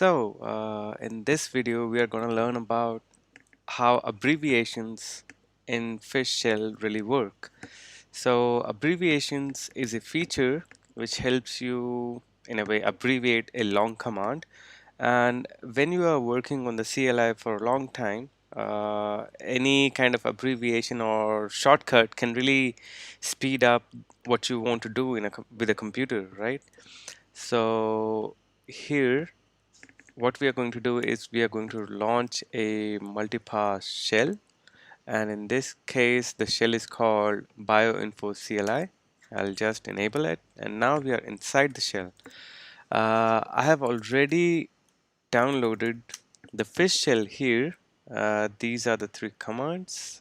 In this video, we are going to learn about how abbreviations in Fish Shell really work. So, abbreviations is a feature which helps you, in a way, abbreviate a long command. And when you are working on the CLI for a long time, any kind of abbreviation or shortcut can really speed up what you want to do with a computer, right? So, here what we are going to do is we are going to launch a multipass shell, and in this case the shell is called bioinfo CLI. I'll just enable it, and now we are inside the shell. I have already downloaded the fish shell here. These are the three commands.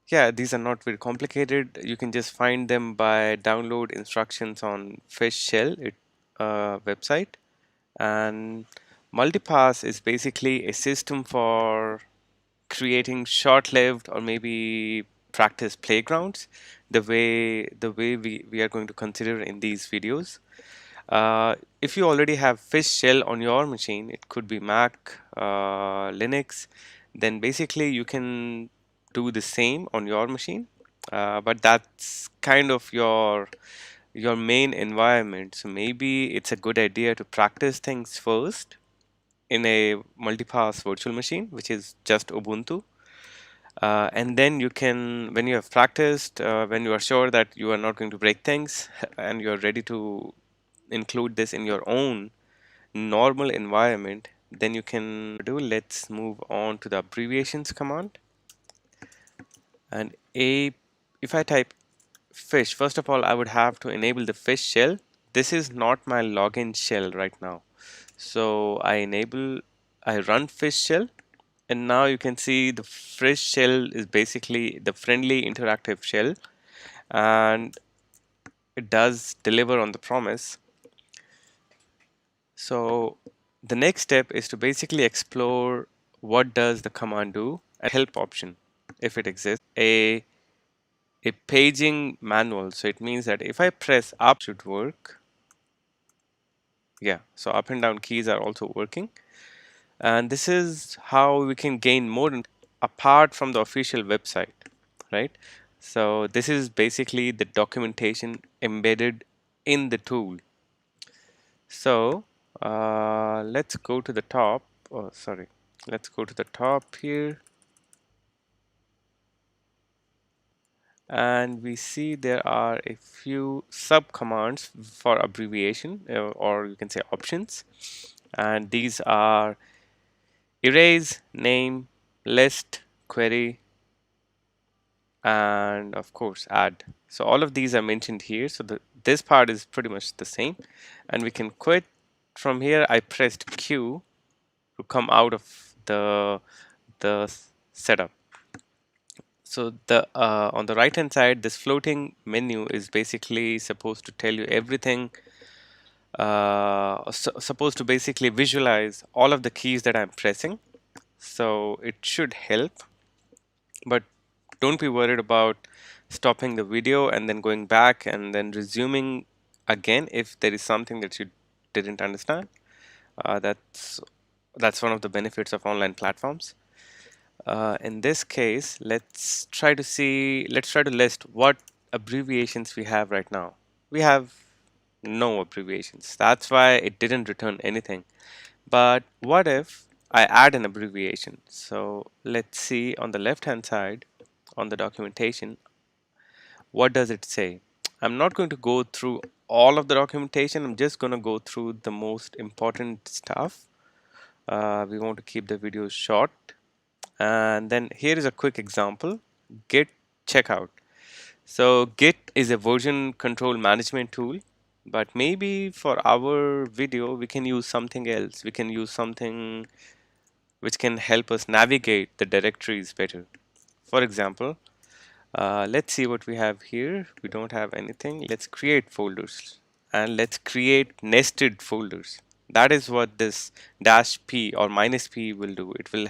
Yeah, these are not very complicated. You can just find them by download instructions on fish shell website. And multipass is basically a system for creating short-lived or maybe practice playgrounds, the way we are going to consider in these videos. If you already have fish shell on your machine, it could be Mac, Linux, then basically you can do the same on your machine. But that's kind of your main environment. So maybe it's a good idea to practice things first in a multipass virtual machine, which is just Ubuntu. And then you can, when you have practiced, when you are sure that you are not going to break things and you're ready to include this in your own normal environment, then you can do. Let's move on to the abbreviations command. And if I type fish, first of all, I would have to enable the fish shell. This is not my login shell right now. So I run fish shell, and now you can see the fish shell is basically the friendly interactive shell, and it does deliver on the promise. So the next step is to basically explore what does the command do, and help option if it exists, a paging manual. So it means that if I press up, should work. Yeah, so up and down keys are also working. And this is how we can gain more apart from the official website, right? So this is basically the documentation embedded in the tool. So let's go to the top. Oh, sorry. Let's go to the top here. And we see there are a few sub commands for abbreviation, or you can say options. And these are erase, name, list, query, and of course add. So all of these are mentioned here. So this part is pretty much the same, and we can quit from here. I pressed Q to come out of the setup. So the on the right hand side, this floating menu is basically supposed to tell you everything, supposed to basically visualize all of the keys that I'm pressing. So it should help, but don't be worried about stopping the video and then going back and then resuming again if there is something that you didn't understand. That's one of the benefits of online platforms. In this case, let's try to list what abbreviations we have right now. We have no abbreviations. That's why it didn't return anything. But what if I add an abbreviation? So let's see on the left hand side on the documentation, what does it say? I'm not going to go through all of the documentation. I'm just going to go through the most important stuff. We want to keep the videos short. And then here is a quick example, Git checkout. So Git is a version control management tool, but maybe for our video, we can use something else. We can use something which can help us navigate the directories better. For example, let's see what we have here. We don't have anything. Let's create folders, and let's create nested folders. That is what this -p or -p will do. It will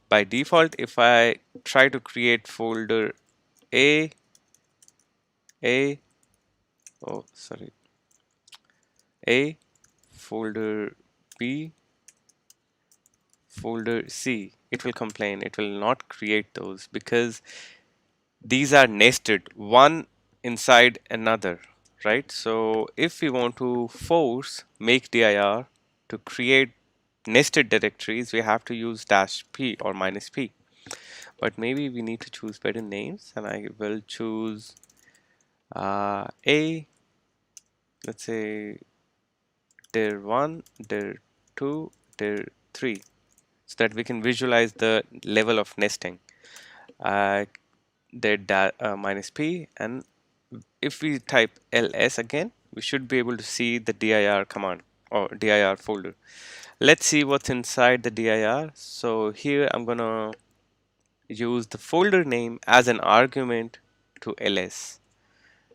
by default, if I try to create folder A, A, oh sorry, A, folder B, folder C, it will complain. It will not create those because these are nested one inside another, right? So if we want to force make dir to create nested directories, we have to use -p or -p. But maybe we need to choose better names, and I will choose a, let's say dir1, dir2, dir3, so that we can visualize the level of nesting. Uh, -p, and if we type ls again, we should be able to see the dir command or dir folder. Let's see what's inside the dir. So here I'm gonna use the folder name as an argument to ls.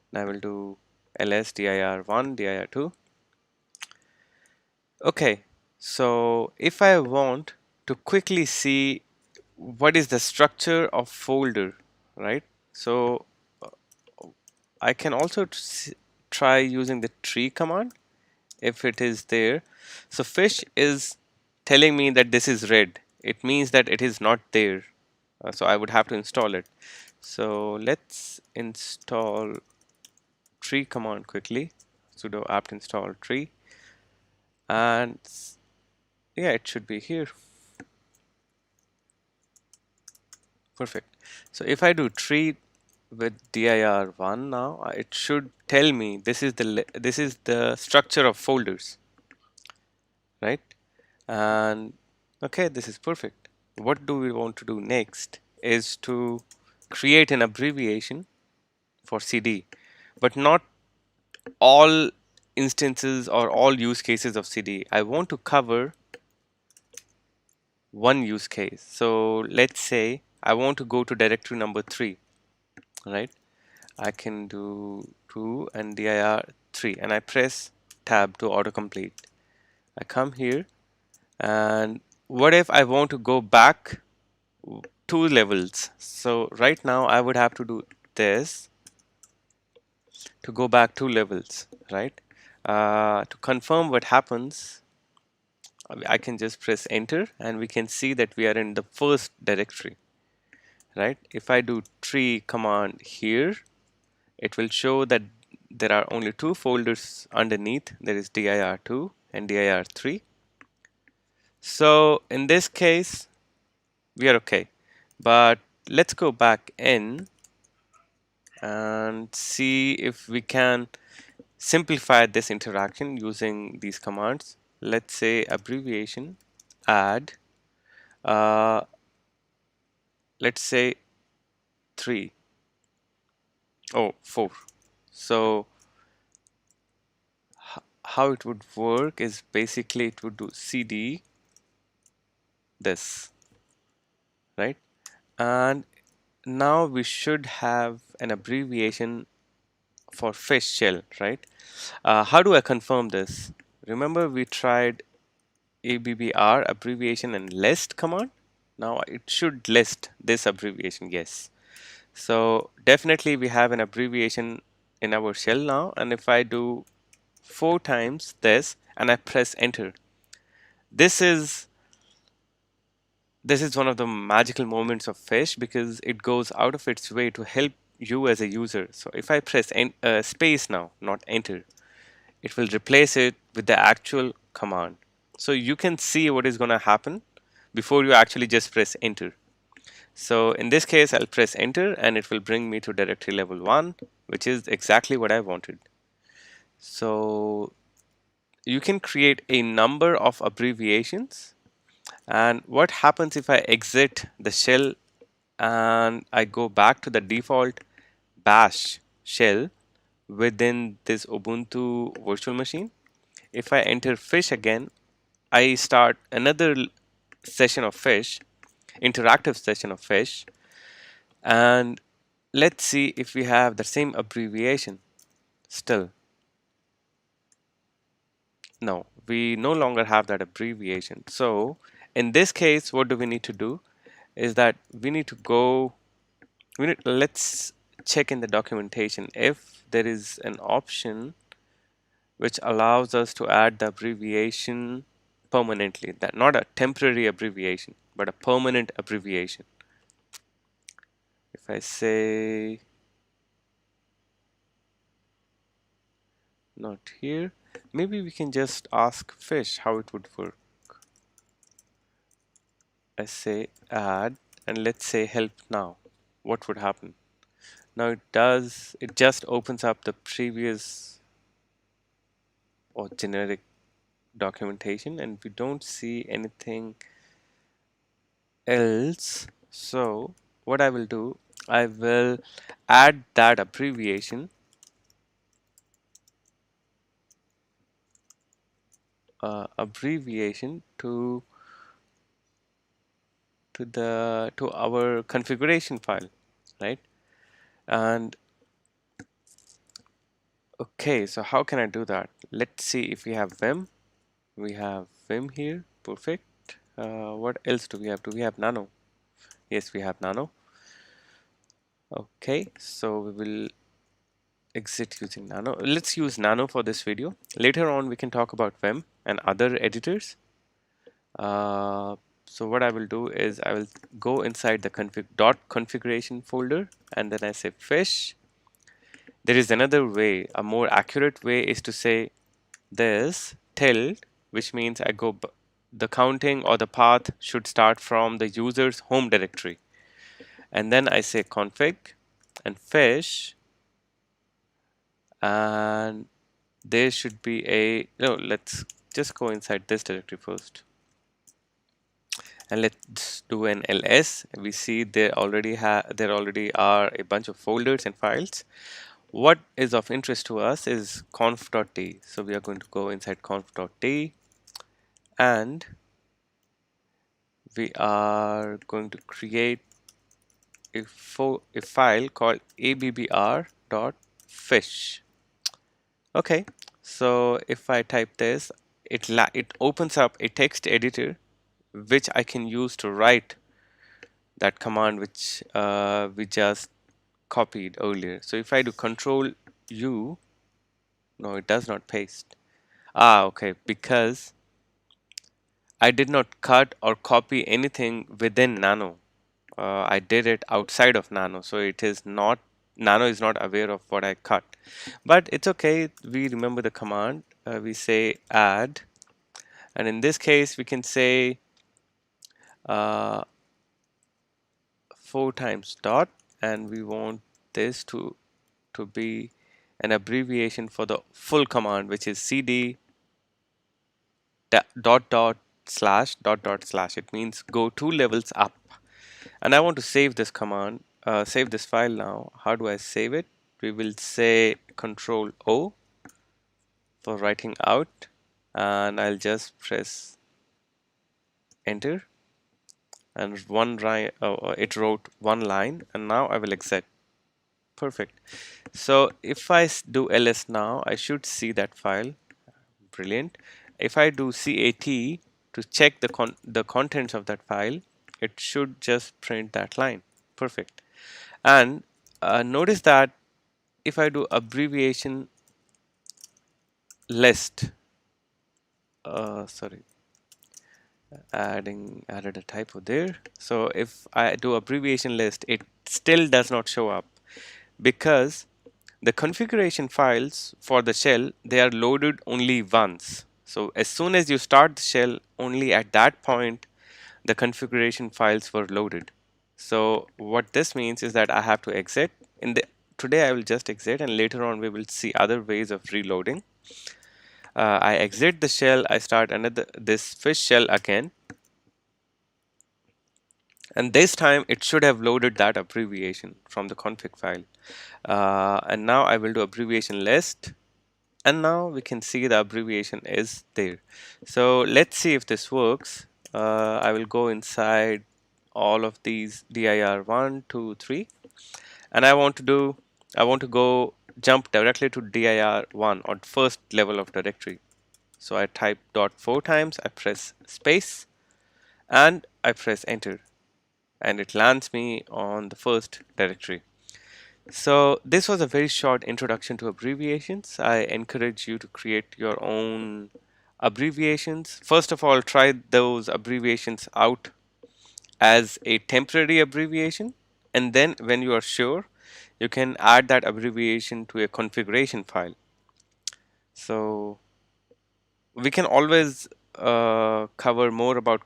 And I will do ls dir1, dir2. Okay, so if I want to quickly see what is the structure of folder, right? So I can also try using the tree command if it is there. So fish is telling me that this is red. It means that it is not there. So I would have to install it. So let's install tree command quickly. Sudo apt install tree. And yeah, it should be here. Perfect. So if I do tree with dir1 now, it should tell me this is the structure of folders, right? And okay, this is perfect. What do we want to do next is to create an abbreviation for CD, but not all instances or all use cases of CD. I want to cover one use case. So let's say I want to go to directory number 3, right? I can do 2 and dir 3, and I press tab to autocomplete. I come here, and what if I want to go back 2 levels? So right now I would have to do this to go back 2 levels, right? To confirm what happens, I can just press enter and we can see that we are in the first directory, right? If I do tree command here, it will show that there are only 2 folders underneath. There is dir2 and dir3. So in this case, we are okay. But let's go back in and see if we can simplify this interaction using these commands. Let's say abbreviation add, uh, let's say 3, oh 4. So how it would work is basically it would do cd this, right? And now we should have an abbreviation for fish shell, right? How do I confirm this? Remember we tried ABBR abbreviation and list command. Now it should list this abbreviation, yes. So definitely we have an abbreviation in our shell now, and if I do 4 times this and I press enter, this is one of the magical moments of fish because it goes out of its way to help you as a user. So if I press space now, not enter, it will replace it with the actual command. So you can see what is going to happen before you actually just press enter. So in this case, I'll press enter and it will bring me to directory level 1, which is exactly what I wanted. So you can create a number of abbreviations. And what happens if I exit the shell and I go back to the default bash shell within this Ubuntu virtual machine? If I enter fish again, I start another session of fish, interactive session of fish, and let's see if we have the same abbreviation still. No, we no longer have that abbreviation. So in this case, what do we need to do is that we need to go, let's check in the documentation if there is an option which allows us to add the abbreviation permanently. That not a temporary abbreviation, but a permanent abbreviation. If I say not here, maybe we can just ask fish how it would work. I say add, and let's say help now. What would happen? Now it just opens up the previous or generic documentation, and we don't see anything else. So what I will do, I will add that abbreviation to our configuration file, right? And okay, so how can I do that? Let's see if we have Vim. We have Vim here. Perfect. What else do we have? Do we have Nano? Yes, we have Nano. Okay, so we will exit using Nano. Let's use Nano for this video. Later on, we can talk about Vim and other editors. So what I will do is I will go inside the configuration folder, and then I say fish. There is another way, a more accurate way is to say this tilde, which means the counting or the path should start from the user's home directory. And then I say config and fish, and there should be no, let's just go inside this directory first. And let's do an ls. We see there already are a bunch of folders and files. What is of interest to us is conf.t. So we are going to go inside conf.t, and we are going to create a file called abbr.fish. Okay, so if I type this, it opens up a text editor which I can use to write that command which we just copied earlier. So if I do Control U, no, it does not paste. Okay, because I did not cut or copy anything within Nano. I did it outside of Nano, so it is not Nano is not aware of what I cut. But it's okay. We remember the command. We say add, and in this case, we can say uh, 4 times dot, and we want this to be an abbreviation for the full command, which is cd dot dot slash dot dot slash. It means go 2 levels up. And I want to save this command, save this file now. How do I save it? We will say Control O for writing out, and I'll just press enter, and it wrote one line, and now I will exit. Perfect. So if I do ls now, I should see that file. Brilliant. If I do cat to check the contents of that file, it should just print that line. Perfect. And notice that if I do abbreviation list, sorry, added a typo there. So if I do abbreviation list, it still does not show up because the configuration files for the shell, they are loaded only once. So as soon as you start the shell, only at that point the configuration files were loaded. So what this means is that I have to exit. Today I will just exit, and later on we will see other ways of reloading. I exit the shell, I start this fish shell again, and this time it should have loaded that abbreviation from the config file. And now I will do abbreviation list, and now we can see the abbreviation is there. So let's see if this works. I will go inside all of these dir 1, 2, 3, and I want to go jump directly to dir 1 or first level of directory. So I type dot 4 times, I press space, and I press enter, and it lands me on the first directory. So this was a very short introduction to abbreviations. I encourage you to create your own abbreviations. First of all, try those abbreviations out as a temporary abbreviation, and then when you are sure, you can add that abbreviation to a configuration file. So we can always cover more about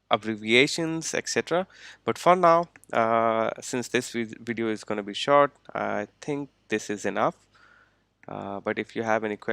abbreviations, etc. But for now, since this video is going to be short, I think this is enough. But if you have any questions,